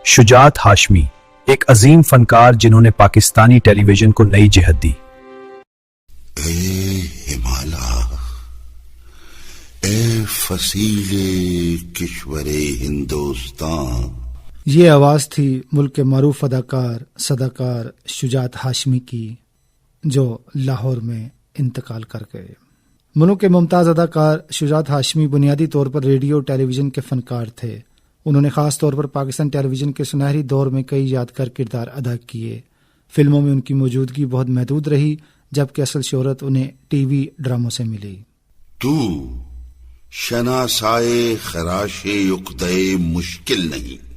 شجاعت ہاشمی ایک عظیم فنکار جنہوں نے پاکستانی ٹیلی ویژن کو نئی جہت دی۔ اے ہمالا، اے فصیل کشور ہندوستان۔ یہ آواز تھی ملک کے معروف اداکار صداکار شجاعت ہاشمی کی، جو لاہور میں انتقال کر گئے۔ ملک کے ممتاز اداکار شجاعت ہاشمی بنیادی طور پر ریڈیو ٹیلی ویژن کے فنکار تھے۔ انہوں نے خاص طور پر پاکستان ٹیلی ویژن کے سنہری دور میں کئی یادگار کردار ادا کیے۔ فلموں میں ان کی موجودگی بہت محدود رہی، جبکہ اصل شہرت انہیں ٹی وی ڈراموں سے ملی۔ تو شناسائے خراش عقدہ مشکل نہیں،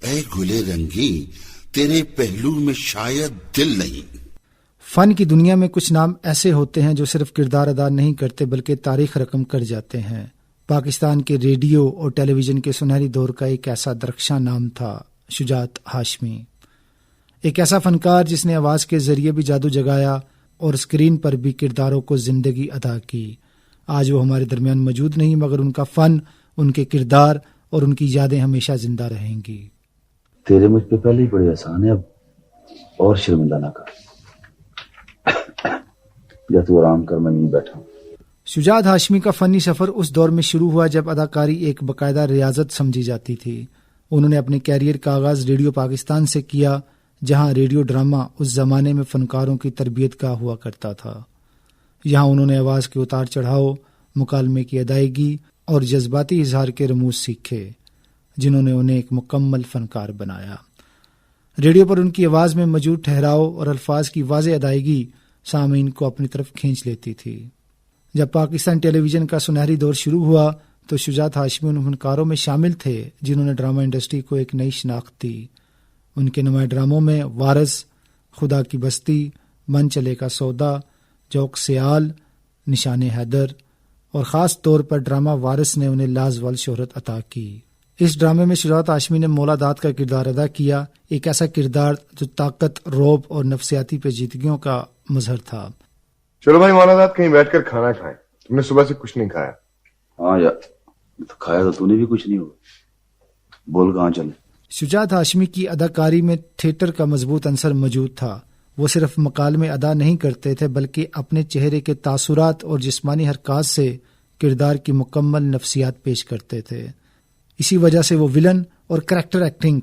اے گلے رنگی تیرے پہلو میں شاید دل نہیں۔ فن کی دنیا میں کچھ نام ایسے ہوتے ہیں جو صرف کردار ادا نہیں کرتے بلکہ تاریخ رقم کر جاتے ہیں۔ پاکستان کے ریڈیو اور ٹیلی ویژن کے سنہری دور کا ایک ایسا درخشاں نام تھا شجاعت ہاشمی، ایک ایسا فنکار جس نے آواز کے ذریعے بھی جادو جگایا اور اسکرین پر بھی کرداروں کو زندگی عطا کی۔ آج وہ ہمارے درمیان موجود نہیں، مگر ان کا فن، ان کے کردار اور ان کی یادیں ہمیشہ زندہ رہیں گی۔ تیرے مجھ پہ پہلے ہی بڑے آسان ہے، اب اور شرمندہ نہ کر، یا تو آرام کر، میں نہیں بیٹھا ہوں۔ شجاعت ہاشمی کا فنی سفر اس دور میں شروع ہوا جب اداکاری ایک باقاعدہ ریاضت سمجھی جاتی تھی۔ انہوں نے اپنے کیریئر کا آغاز ریڈیو پاکستان سے کیا، جہاں ریڈیو ڈرامہ اس زمانے میں فنکاروں کی تربیت کا ہوا کرتا تھا۔ یہاں انہوں نے آواز کے اتار چڑھاؤ، مکالمے کی ادائیگی اور جذباتی اظہار کے رموز سیکھے، جنہوں نے انہیں ایک مکمل فنکار بنایا۔ ریڈیو پر ان کی آواز میں موجود ٹھہراؤ اور الفاظ کی واضح ادائیگی سامعین کو اپنی طرف کھینچ لیتی تھی۔ جب پاکستان ٹیلی ویژن کا سنہری دور شروع ہوا تو شجاعت ہاشمی ان فنکاروں میں شامل تھے جنہوں نے ڈرامہ انڈسٹری کو ایک نئی شناخت دی۔ ان کے نمایاں ڈراموں میں وارث، خدا کی بستی، من چلے کا سودا، جوک سیال، نشان حیدر اور خاص طور پر ڈرامہ وارث نے انہیں لازوال شہرت عطا کی۔ اس ڈرامے میں شجاعت ہاشمی نے مولا داد کا کردار ادا کیا، ایک ایسا کردار جو طاقت، رعب اور نفسیاتی پیچیدگیوں کا مظہر تھا۔ چلو بھائی مولا داد، کہیں بیٹھ کر کھانا کھائیں، تم نے صبح سے کچھ نہیں کھایا۔ ہاں یار، تو کھایا تو نے بھی کچھ نہیں ہوگا، بول کہاں چلے۔ شجاعت ہاشمی کی اداکاری میں تھیٹر کا مضبوط عنصر موجود تھا۔ وہ صرف مکالمے ادا نہیں کرتے تھے بلکہ اپنے چہرے کے تاثرات اور جسمانی حرکات سے کردار کی مکمل نفسیات پیش کرتے تھے۔ اسی وجہ سے وہ ولن اور کریکٹر ایکٹنگ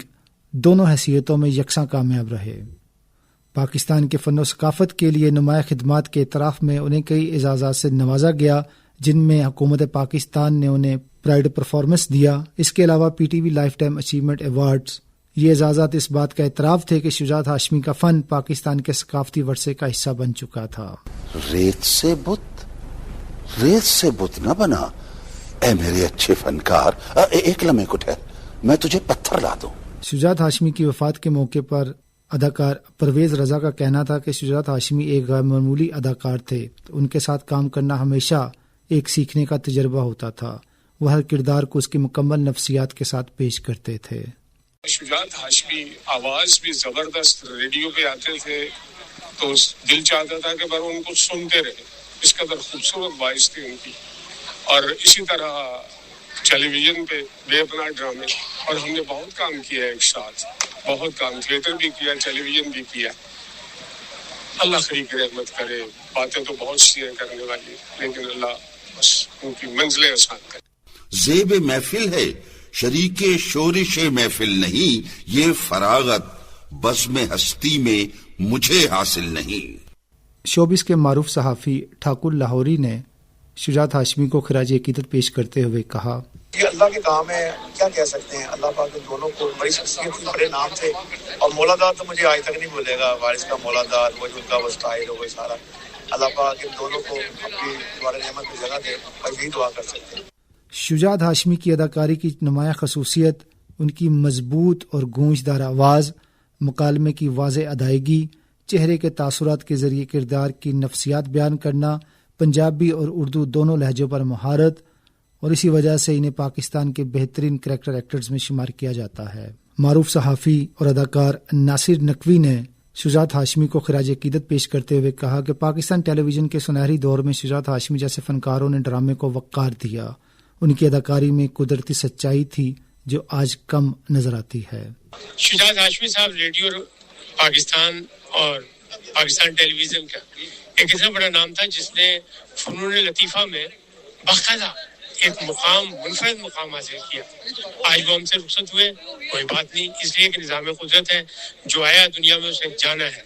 دونوں حیثیتوں میں یکساں کامیاب رہے۔ پاکستان کے فن و ثقافت کے لیے نمایاں خدمات کے اعتراف میں انہیں کئی اعزازات سے نوازا گیا، جن میں حکومت پاکستان نے انہیں پرائڈ پرفارمنس دیا۔ اس کے علاوہ P T V life time achievement awards. یہ اعزازات اس بات کا اعتراف تھے کہ شجاعت ہاشمی کا فن پاکستان کے ثقافتی ورثے کا حصہ بن چکا تھا۔ ریت سے بت نہ بنا اے میرے اچھے فنکار، ایک لمحے کو ٹھہر، میں تجھے پتھر لا دوں۔ شجاعت ہاشمی کی وفات کے موقع پر اداکار پرویز رضا کا کہنا تھا کہ شجاعت ہاشمی ایک غیر معمولی اداکار تھے۔ ان کے ساتھ کام کرنا ہمیشہ ایک سیکھنے کا تجربہ ہوتا تھا۔ وہ ہر کردار کو اس کی مکمل نفسیات کے ساتھ پیش کرتے تھے۔ شجاعت ہاشمی آواز بھی زبردست، ریڈیو پہ آتے تھے تو دل چاہتا تھا کہ بار ان کو سنتے رہے، اس قدر خوبصورت وائس تھی ان کی۔ اور اسی طرح ٹیلی ویژن پہ بے پناہ ڈرامے، اور ہم نے بہت کام کیا ایک ساتھ، بہت کام، تھیٹر بھی کیا، ٹیلی ویژن بھی کیا۔ اللہ خیر کی رحمت کرے، باتیں تو بہت سی ہیں کرنے والی، لیکن اللہ بس ان کی منزلیں آسان کرے۔ زیب محفل ہے، شریک شورش محفل نہیں، یہ فراغت بزم ہستی میں مجھے حاصل نہیں۔ شوبز کے معروف صحافی ٹھاکر لاہوری نے شجاعت ہاشمی کو خراج عقیدت پیش کرتے ہوئے کہا، یہ اللہ کے کام ہے، کیا کہہ سکتے ہیں۔ اللہ پاک ان دونوں کو، بڑی شخصیت تھی، بڑے نام تھے، اور مولا داد تو مجھے آج تک نہیں بھولے گا۔ وارث کا مولا داد، وہ ان کا وہ اسٹائل ہو، وہ سارا، اللہ پاک ان دونوں کو اپنی دوبارہ نعمت میں جگہ دے، اور یہی دعا کر سکتے ہیں۔ شجاعت ہاشمی کی اداکاری کی نمایاں خصوصیت ان کی مضبوط اور گونجدار آواز، مکالمے کی واضح ادائیگی، چہرے کے تاثرات کے ذریعے کردار کی نفسیات بیان کرنا، پنجابی اور اردو دونوں لہجوں پر مہارت، اور اسی وجہ سے انہیں پاکستان کے بہترین کریکٹر ایکٹرز میں شمار کیا جاتا ہے۔ معروف صحافی اور اداکار ناصر نقوی نے شجاعت ہاشمی کو خراج عقیدت پیش کرتے ہوئے کہا کہ پاکستان ٹیلی ویژن کے سنہری دور میں شجاعت ہاشمی جیسے فنکاروں نے ڈرامے کو وقار دیا۔ ان کی اداکاری میں قدرتی سچائی تھی جو آج کم نظر آتی ہے۔ شجاعت ہاشمی صاحب ریڈیو پاکستان اور پاکستان ٹیلی ویژن کا ایک اتنا بڑا نام تھا جس نے فنون لطیفہ میں باقاعدہ ایک منفرد مقام حاصل کیا۔ آج وہ ہم سے رخصت ہوئے، کوئی بات نہیں، اس لیے کہ نظام قدرت ہے، جو آیا دنیا میں اسے جانا ہے،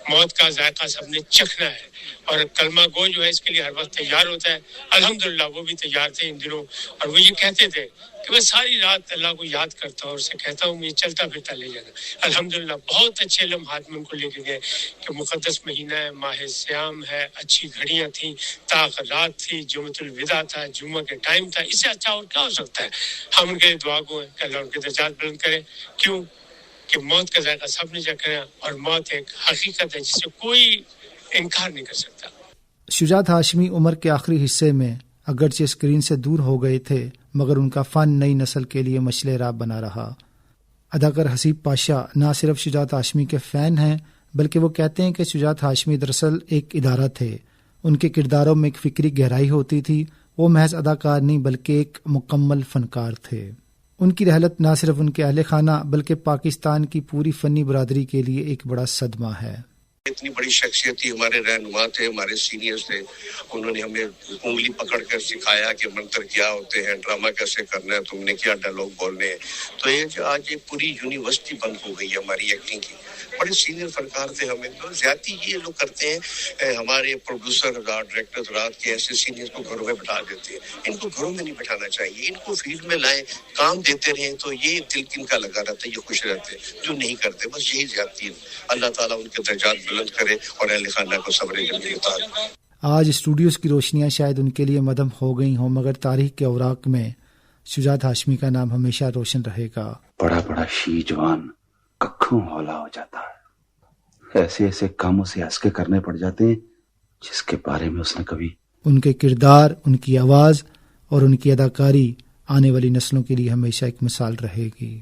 موت کا ذائقہ سب نے چکھنا ہے، اور کلمہ گو جو ہے اس کے لیے ہر وقت تیار ہوتا ہے۔ الحمدللہ وہ بھی تیار تھے ان دنوں، اور وہ یہ کہتے تھے کہ میں ساری رات اللہ کو یاد کرتا ہوں اور اسے کہتا ہوں یہ چلتا پھرتا لے جانا۔ الحمدللہ بہت اچھے لمحات میں ان کو لے کے گئے کہ مقدس مہینہ ہے، ماہ سیام ہے، اچھی گھڑیاں تھیں، طاق رات تھی، جمعۃ الوداع تھا، جمعہ کے ٹائم تھا، اس سے اچھا اور کیا ہو سکتا ہے۔ ہم ان کے لیے دعا گو ہیں کہ اللہ ان کے درجات بلند کرے، کیوں کہ موت کا ذائقہ سب نے چکھا ہے، اور موت ایک حقیقت ہے جس سے کوئی انکار نہیں کر سکتا۔ شجاعت ہاشمی عمر کے آخری حصے میں اگرچہ اسکرین سے دور ہو گئے تھے، مگر ان کا فن نئی نسل کے لیے مشعل راہ بنا رہا۔ اداکار حسیب پاشا نہ صرف شجاعت ہاشمی کے فین ہیں، بلکہ وہ کہتے ہیں کہ شجاعت ہاشمی دراصل ایک ادارہ تھے۔ ان کے کرداروں میں ایک فکری گہرائی ہوتی تھی، وہ محض اداکار نہیں بلکہ ایک مکمل فنکار تھے۔ ان کی رحلت نہ صرف ان کے اہل خانہ بلکہ پاکستان کی پوری فنی برادری کے لیے ایک بڑا صدمہ ہے۔ اتنی بڑی شخصیت تھی، ہمارے رہنما تھے، ہمارے سینئرز تھے، انہوں نے ہمیں انگلی پکڑ کر سکھایا کہ منتر کیا ہوتے ہیں، ڈرامہ کیسے کرنا ہے، تم نے کیا ڈائلاگ بولنے ہیں۔ تو یہ جو آج ایک پوری یونیورسٹی بند ہو گئی ہے ہماری ایکٹنگ کی۔ بڑے سینئر فنکار تھے، ہمیں تو زیادتی یہ لوگ کرتے ہیں، ہمارے پروڈیوسر ڈائریکٹر رات کے ایسے سینئر کو گھروں میں بٹھا دیتے ہیں۔ ان کو گھروں میں نہیں بٹھانا چاہیے، ان کو فیلڈ میں لائیں، کام دیتے رہیں، تو یہ دل ان کا لگا رہتا ہے، یہ خوش رہتے ہیں۔ جو نہیں کرتے بس یہی زیادتی ہے۔ اللہ تعالیٰ ان کے درجات بلند کرے اور اہل خانہ کو صبر جمیل عطا کرے۔ آج اسٹوڈیوز کی روشنیاں شاید ان کے لیے مدھم ہو گئی ہوں، مگر تاریخ کے اوراق میں شجاعت ہاشمی کا نام ہمیشہ روشن رہے گا۔ بڑا بڑا شی جوان ککھوں ہولا ہو جاتا ہے، ایسے ایسے کاموں سے ہنس کے کرنے پڑ جاتے ہیں جس کے بارے میں اس نے کبھی۔ ان کے کردار، ان کی آواز اور ان کی اداکاری آنے والی نسلوں کے لیے ہمیشہ ایک مثال رہے گی۔